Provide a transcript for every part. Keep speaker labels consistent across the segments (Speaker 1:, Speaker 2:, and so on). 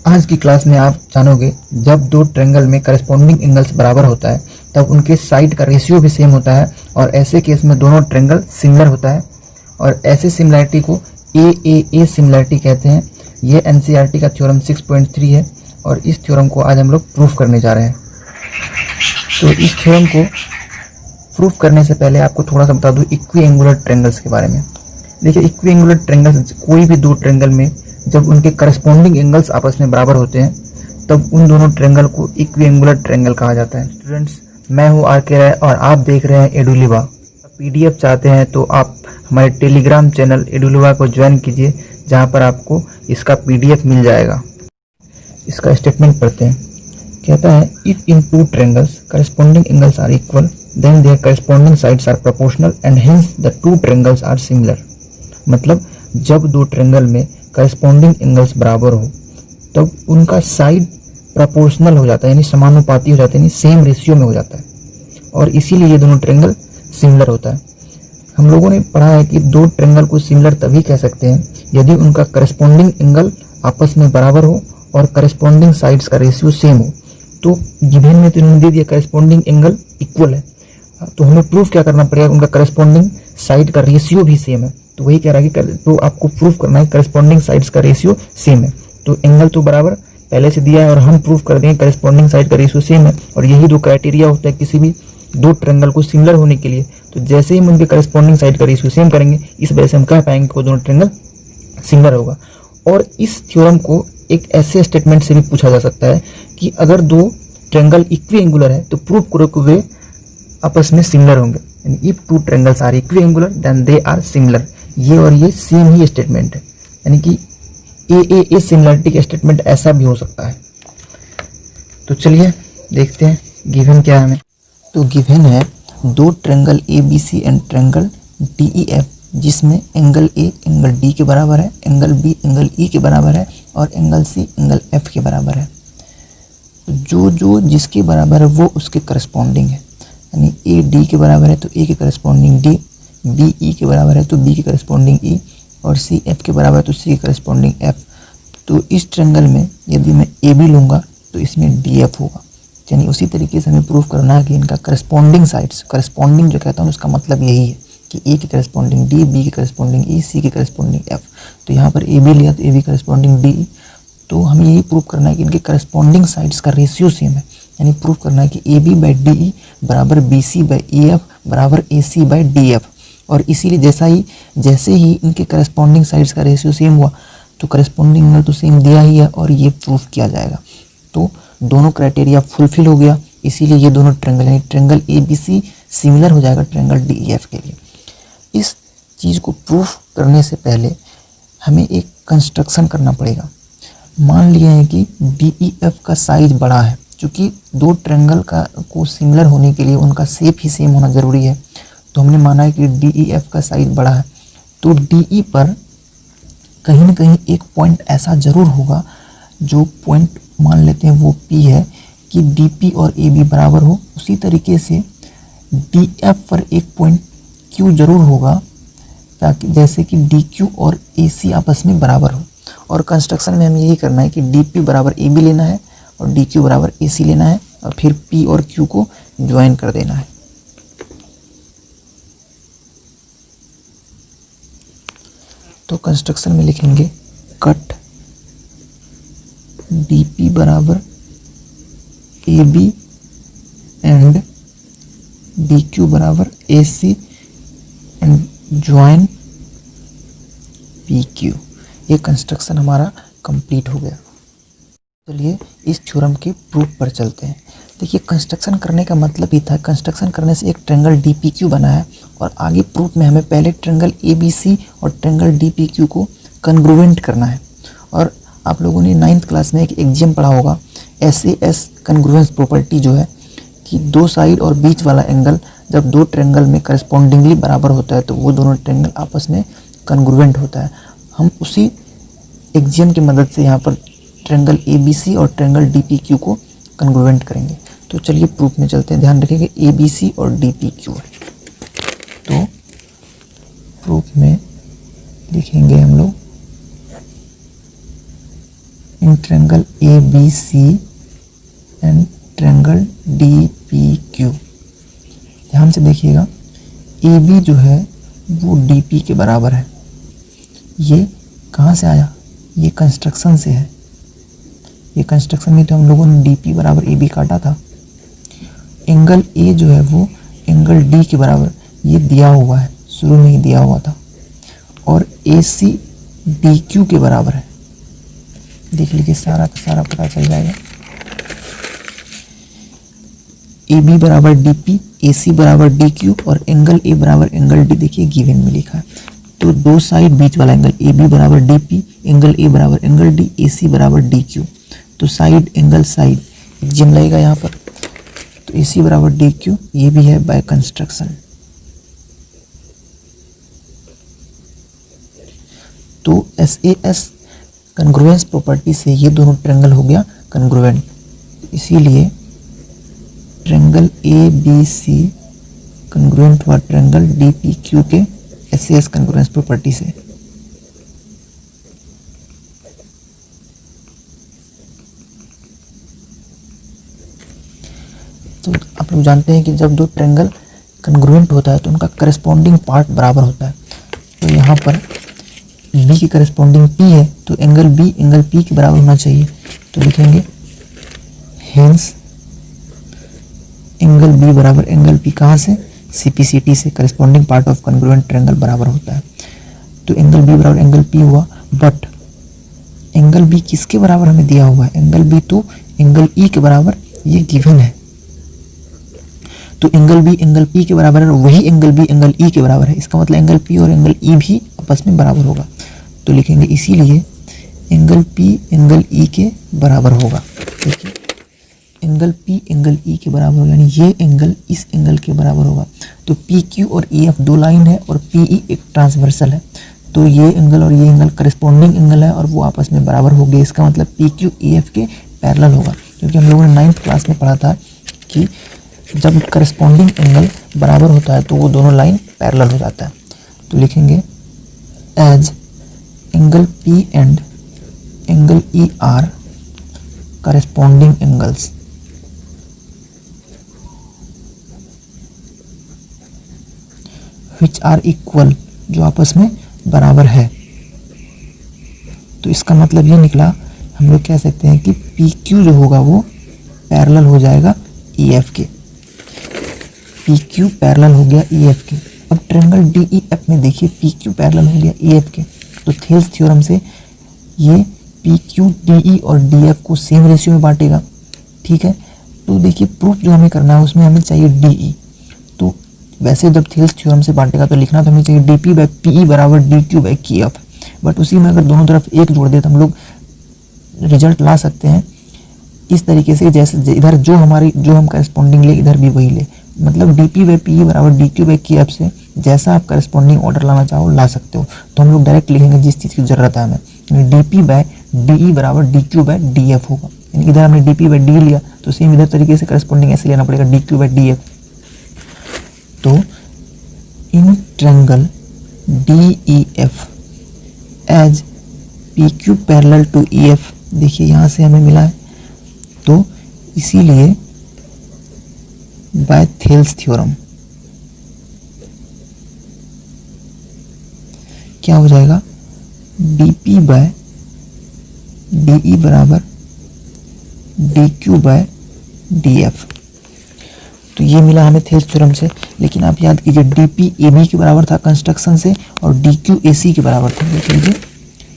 Speaker 1: आज की क्लास में आप जानोगे जब दो ट्रायंगल में करस्पॉन्डिंग एंगल्स बराबर होता है तब उनके साइड का रेशियो भी सेम होता है और ऐसे केस में दोनों ट्रायंगल सिमिलर होता है और ऐसे सिमिलरिटी को ए सिमिलरिटी कहते हैं। ये एनसीईआरटी का थ्योरम 6.3 है और इस थ्योरम को आज हम लोग प्रूफ करने जा रहे हैं। तो इस थ्योरम को प्रूफ करने से पहले आपको थोड़ा सा बता दूं इक्वी एंगुलर ट्रायंगल्स के बारे में। देखिए, इक्वी एंगुलर ट्रायंगल्स कोई भी दो ट्रायंगल में जब उनके करस्पॉन्डिंग एंगल्स आपस में बराबर होते हैं तब उन दोनों ट्रायंगल को इक्वी एंगुलर ट्रायंगल कहा जाता है। स्टूडेंट्स, मैं हूं आर.के. राय और आप देख रहे हैं एडुलिवा। पीडीएफ चाहते हैं तो आप हमारे टेलीग्राम चैनल एडुलिवा को ज्वाइन कीजिए, जहां पर आपको इसका पीडीएफ मिल जाएगा। इसका स्टेटमेंट पढ़ते हैं। कहता है, if in two triangles corresponding angles are equal then their corresponding sides are proportional and hence the two triangles are similar. मतलब जब दो ट्रायंगल में करस्पॉन्डिंग एंगल्स बराबर हो तब उनका साइड प्रोपोर्शनल हो जाता है, यानी समानुपाती हो जाता है, यानी सेम रेशियो में हो जाता है और इसीलिए ये दोनों ट्रायंगल सिमिलर होता है। हम लोगों ने पढ़ा है कि दो ट्रायंगल को सिमिलर तभी कह सकते हैं यदि उनका करस्पॉन्डिंग एंगल आपस में बराबर हो और करस्पॉन्डिंग साइड्स का रेशियो सेम हो। तो गिवन में तो इन्होंने दे दिया करस्पॉन्डिंग एंगल इक्वल है, तो हमें प्रूफ क्या करना पड़ेगा, उनका करस्पॉन्डिंग साइड का रेशियो भी सेम है। तो वही कह रहा है कि तो आपको प्रूफ करना है करस्पॉन्डिंग साइड्स का रेशियो सेम है। तो एंगल तो बराबर पहले से दिया है और हम प्रूफ कर देंगे करस्पॉन्डिंग साइड का रेशियो सेम है और यही दो क्राइटेरिया होता है किसी भी दो ट्रायंगल को सिमिलर होने के लिए। तो जैसे ही हम उनके करस्पॉन्डिंग साइड का रेशियो सेम करेंगे, इस वजह से हम कह पाएंगे कि दोनों ट्रायंगल सिमिलर होगा। और इस थ्योरम को एक ऐसे स्टेटमेंट से भी पूछा जा सकता है कि अगर दो ट्रायंगल इक्वी एंगुलर है तो प्रूफ करो कि वे आपस में सिमिलर होंगे। If two triangles are equiangular then they are similar. ये और ये सेम ही स्टेटमेंट है, यानी कि ए सिमिलरिटी का स्टेटमेंट ऐसा भी हो सकता है। तो चलिए देखते हैं गिवन क्या है हमें। तो गिवन है दो triangle A B C and triangle D E F, जिसमें एंगल ए एंगल डी के बराबर है, एंगल बी एंगल ई के बराबर है और एंगल सी एंगल एफ के बराबर है। जो जो जिसके बराबर है वो उसके करस्पॉन्डिंग है, यानी ए डी के बराबर है तो ए के करस्पॉन्डिंग डी, बी ई के बराबर है तो बी के करस्पॉन्डिंग ई और सी एफ के बराबर है तो सी के करस्पॉन्डिंग एफ। तो इस ट्रायंगल में यदि मैं ए बी लूँगा तो इसमें डी एफ होगा। यानी उसी तरीके से हमें प्रूफ करना है कि इनका करस्पॉन्डिंग साइड्स, करस्पॉन्डिंग जो कहता हूँ उसका मतलब यही है कि ए के करस्पॉन्डिंग डी, बी के करस्पॉन्डिंग ई, सी के करस्पॉन्डिंग एफ। तो यहाँ पर ए बी लिया तो ए बी करस्पॉन्डिंग डी। तो हमें यही प्रूफ करना है कि इनके करस्पॉन्डिंग साइड्स का रेशियो सेम है, यानी प्रूफ करना है कि A B by D E बराबर B C by E F बराबर A C by D F. और इसीलिए जैसे ही इनके करस्पॉन्डिंग साइड्स का रेशियो सेम हुआ तो करस्पॉन्डिंग एंगल तो सेम दिया ही है और ये प्रूफ किया जाएगा। तो दोनों क्राइटेरिया फुलफिल हो गया, इसीलिए ये दोनों ट्रायंगल यानी triangle A B C similar हो जाएगा ट्रायंगल डी ई एफ के लिए। इस चीज़ को प्रूफ करने से पहले हमें एक कंस्ट्रक्शन करना पड़ेगा। मान लिया है कि डी ई एफ का साइज बड़ा है, क्योंकि दो ट्रायंगल को सिमिलर होने के लिए उनका शेप ही सेम होना ज़रूरी है। तो हमने माना है कि डी ई एफ का साइज बड़ा है, तो डी ई पर कहीं ना कहीं एक पॉइंट ऐसा ज़रूर होगा, जो पॉइंट मान लेते हैं वो पी है, कि डी पी और ए बी बराबर हो। उसी तरीके से डी एफ पर एक पॉइंट क्यू ज़रूर होगा, ताकि जैसे कि डी क्यू और ए सी आपस में बराबर हो। और कंस्ट्रक्शन में हमें यही करना है कि डी पी बराबर ए बी लेना है और डी क्यू बराबर ए सी लेना है और फिर पी और क्यू को ज्वाइन कर देना है। तो कंस्ट्रक्शन में लिखेंगे कट डी पी बराबर A B and D Q बराबर A C and join P Q. ये कंस्ट्रक्शन हमारा कंप्लीट हो गया। चलिए इस थ्योरम के प्रूफ पर चलते हैं। देखिए, कंस्ट्रक्शन करने का मतलब ही था, कंस्ट्रक्शन करने से एक ट्रायंगल डी पी क्यू बना है और आगे प्रूफ में हमें पहले ट्रायंगल ए बी सी और ट्रायंगल डी पी क्यू को कन्ग्रुवेंट करना है। और आप लोगों ने 9th क्लास में एक एग्जाम पढ़ा होगा, SAS कन्ग्रुवेंस प्रॉपर्टी, जो है कि दो साइड और बीच वाला एंगल जब दो ट्रायंगल में करस्पॉन्डिंगली बराबर होता है तो वो दोनों ट्रायंगल आपस में कन्ग्रुवेंट होता है। हम उसी एग्जाम की मदद से यहाँ पर ट्रायंगल ए बी सी और ट्रायंगल डी पी क्यू को कन्ग्रुवेंट करेंगे। तो चलिए प्रूफ में चलते हैं। ध्यान रखिए कि ए बी सी और डी पी क्यू है। तो प्रूफ में लिखेंगे हम लोग in triangle ABC and triangle DPQ। ध्यान से देखिएगा, AB जो है वो DP के बराबर है। ये कहाँ से आया? ये कंस्ट्रक्शन से है। ये कंस्ट्रक्शन में तो हम लोगों ने DP बराबर AB काटा था। एंगल A जो है वो एंगल D के बराबर, ये दिया हुआ है, शुरू में ही दिया हुआ था। और AC DQ के बराबर है। देख लीजिए, सारा का सारा पता चल जाएगा। AB बराबर DP, AC बराबर DQ और एंगल A बराबर एंगल D देखिए गिवन में लिखा है। तो दो साइड बीच वाला एंगल AB बराबर DP, एंगल A बराबर एंगल D, AC बराबर DQ। तो साइड एंगल साइड जिम लगेगा यहाँ पर। तो AC बराबर DQ, ये भी है बाय कंस्ट्रक्शन। तो SAS कन्ग्रुएंस प्रॉपर्टी से ये दोनों ट्रायंगल हो गया कन्ग्रुएंट, इसीलिए ट्रायंगल ABC कन्ग्रुएंट हुआ ट्रायंगल DPQ के SAS कन्ग्रुएंस प्रॉपर्टी से। तो आप लोग जानते हैं कि जब दो ट्रायंगल कन्ग्रुएंट होता है तो उनका करस्पॉन्डिंग पार्ट बराबर होता है। तो यहाँ पर B की करस्पॉन्डिंग P है, तो एंगल B एंगल P के बराबर होना चाहिए। तो लिखेंगे हेंस एंगल B बराबर एंगल P, कहाँ से? CPCT से। Corresponding part of congruent triangle बराबर होता है। तो एंगल B बराबर एंगल P हुआ, बट एंगल B किसके बराबर हमें दिया हुआ है? एंगल B तो एंगल E के बराबर ये गिवन है। तो एंगल B एंगल P के बराबर है, वही एंगल B एंगल E के बराबर है। इसका मतलब एंगल P और एंगल E भी आपस में बराबर होगा। तो लिखेंगे इसीलिए एंगल P एंगल E के बराबर होगा। देखिए, एंगल P एंगल E के बराबर होगा, यानी ये एंगल इस एंगल के बराबर होगा। तो PQ और EF दो लाइन है और PE एक ट्रांसवर्सल है। तो ये एंगल और ये एंगल करस्पॉन्डिंग एंगल है और वो आपस में बराबर हो गए। इसका मतलब PQ EF के पैरेलल होगा, क्योंकि हम लोगों ने 9th क्लास में पढ़ा था कि जब करस्पॉन्डिंग एंगल बराबर होता है तो वो दोनों लाइन पैरेलल हो जाता है। तो लिखेंगे as angle P and angle E are corresponding angles, which are equal, जो आपस में बराबर है। तो इसका मतलब ये निकला, हम लोग कह सकते हैं कि PQ जो होगा वो पैरेलल हो जाएगा EF के। PQ पैरेलल हो गया EF के। अब ट्रायंगल DEF में देखिए PQ पैरेलल हो गया EF के। तो थेल्स थ्योरम से ये PQ DE और DF को सेम रेशियो में बांटेगा। ठीक है, तो देखिए प्रूफ जो हमें करना है उसमें हमें चाहिए DE। तो वैसे जब थेल्स थ्योरम से बांटेगा तो लिखना तो हमें चाहिए DP बाई PE बराबर DQ बाई KF। बट उसी में अगर दोनों तरफ एक जोड़ दे तो हम लोग रिजल्ट ला सकते हैं इस तरीके से, जैसे इधर जो हम करस्पॉन्डिंग ले इधर भी वही ले। मतलब DP बाई PE बराबर DQ बाई KF से जैसा आप करस्पॉन्डिंग ऑर्डर लाना चाहो ला सकते हो। तो हम लोग डायरेक्ट लिखेंगे जिस चीज़ की ज़रूरत है हमें, यानी DP बाई DE बराबर DQ बाई DF होगा। यानी इधर हमने DP बाई DE लिया तो सेम इधर तरीके से करस्पॉन्डिंग ऐसे लेना पड़ेगा DQ बाई DF। तो in triangle DEF as PQ parallel to EF, देखिए यहाँ से हमें मिला है, तो इसीलिए बाय थेल्स थ्योरम क्या हो जाएगा? DP बाय DE बराबर DQ बाय DF। तो ये मिला हमें थेल्स थ्योरम से। लेकिन आप याद कीजिए DP AB के बराबर था कंस्ट्रक्शन से और DQ AC के बराबर था। देख लीजिए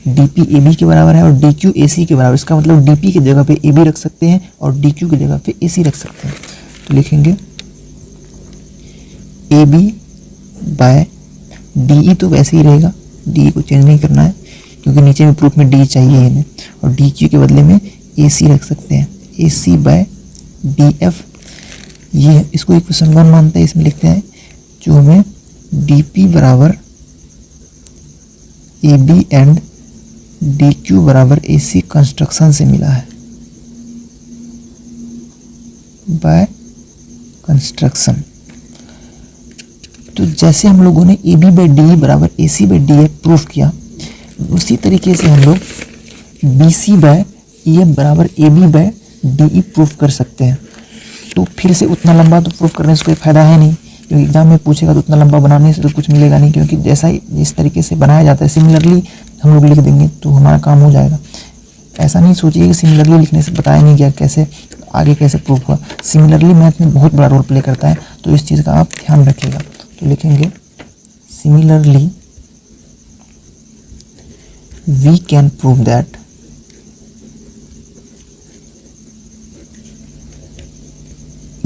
Speaker 1: DP AB के बराबर है और DQ AC के बराबर। इसका मतलब DP की जगह पे AB रख सकते हैं और DQ की जगह पे AC रख सकते हैं। तो लिखेंगे AB बाय DE, तो वैसे ही रहेगा, DE को चेंज नहीं करना है क्योंकि नीचे में प्रूफ में D चाहिए इन्हें। और DQ के बदले में AC रख सकते हैं, AC बाय DF। ये इसको इक्वेशन 1 मानते हैं, इसमें लिखते हैं जो हमें DP बराबर AB एंड DQ बराबर AC कंस्ट्रक्शन से मिला है बाय कंस्ट्रक्शन। तो जैसे हम लोगों ने AB बाई DE बराबर AC बाई DF प्रूफ किया, उसी तरीके से हम लोग BC बाय EF बराबर AB बाय DE प्रूफ कर सकते हैं। तो फिर से उतना लंबा तो प्रूफ करने से कोई फ़ायदा है नहीं, क्योंकि एग्जाम में पूछेगा तो उतना लंबा बनाने से तो कुछ मिलेगा नहीं, क्योंकि जैसा जिस तरीके से बनाया जाता है सिमिलरली हम लोग लिख देंगे तो हमारा काम हो जाएगा। ऐसा नहीं सोचिए कि सिमिलरली लिखने से बताया नहीं गया कैसे आगे कैसे प्रूफ हुआ। सिमिलरली मैथ में बहुत बड़ा रोल प्ले करता है, तो इस चीज़ का आप ध्यान रखिएगा। तो लिखेंगे similarly we can prove that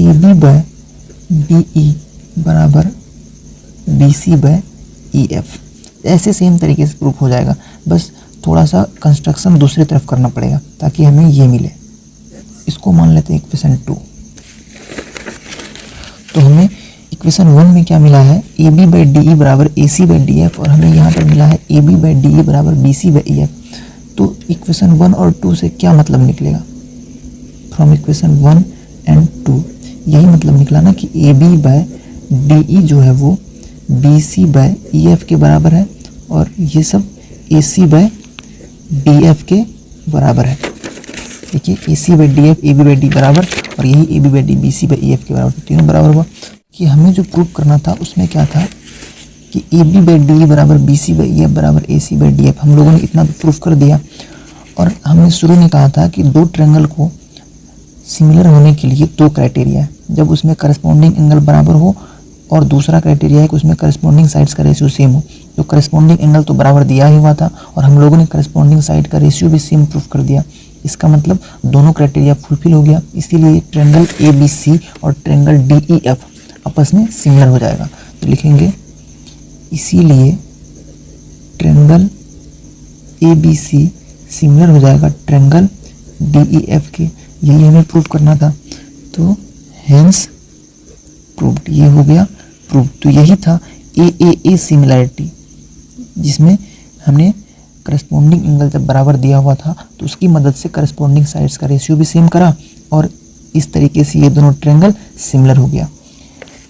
Speaker 1: AB by BE बराबर BC बाय EF। ऐसे सेम तरीके से प्रूफ हो जाएगा, बस थोड़ा सा कंस्ट्रक्शन दूसरी तरफ करना पड़ेगा ताकि हमें ये मिले। इसको मान लेते हैं इक्वेशन 2। तो हमें इक्वेशन 1 में क्या मिला है, AB बाई DE बराबर AC बाई DF, और हमें यहाँ पर मिला है AB बाई DE बराबर BC बाई EF। तो इक्वेशन 1 और 2 से क्या मतलब निकलेगा, फ्रॉम इक्वेशन 1 एंड 2 यही मतलब निकला ना कि AB बाय DE जो है वो BC बाय EF के बराबर है, और ये सब AC बाय DF के बराबर है। देखिए AC by DF AB by D बराबर, और यही AB by D BC by EF के बराबर, तो तीनों बराबर हुआ। कि हमें जो प्रूफ करना था उसमें क्या था कि AB बाई DE बराबर BC बाई EF बराबर AC बाई DF। हम लोगों ने इतना प्रूफ कर दिया, और हमने शुरू में कहा था कि दो ट्रायंगल को सिमिलर होने के लिए दो क्राइटेरिया है, जब उसमें करस्पॉन्डिंग एंगल बराबर हो, और दूसरा क्राइटेरिया है कि उसमें करस्पॉन्डिंग साइड्स का रेशियो सेम हो। तो करस्पॉन्डिंग एंगल तो बराबर दिया ही हुआ था, और हम लोगों ने करस्पॉन्डिंग साइड का रेशियो भी सेम प्रूफ कर दिया। इसका मतलब दोनों क्राइटेरिया फुलफिल हो गया, इसीलिए ट्रायंगल ABC और ट्रायंगल DEF आपस में सिमिलर हो जाएगा। तो लिखेंगे इसीलिए ट्रायंगल ABC सिमिलर हो जाएगा ट्रायंगल DEF के। यही हमें प्रूफ करना था, तो हेंस प्रूव्ड, ये हो गया प्रूफ। तो यही था AAA सिमिलैरिटी, जिसमें हमने करस्पॉन्डिंग एंगल जब बराबर दिया हुआ था तो उसकी मदद से करस्पॉन्डिंग साइड्स का रेशियो भी सेम करा, और इस तरीके से ये दोनों ट्रायंगल सिमिलर हो गया।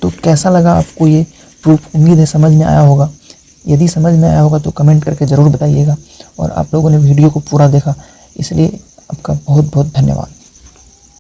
Speaker 1: तो कैसा लगा आपको ये प्रूफ, उम्मीद है समझ में आया होगा। यदि समझ में आया होगा तो कमेंट करके ज़रूर बताइएगा, और आप लोगों ने वीडियो को पूरा देखा इसलिए आपका बहुत बहुत धन्यवाद।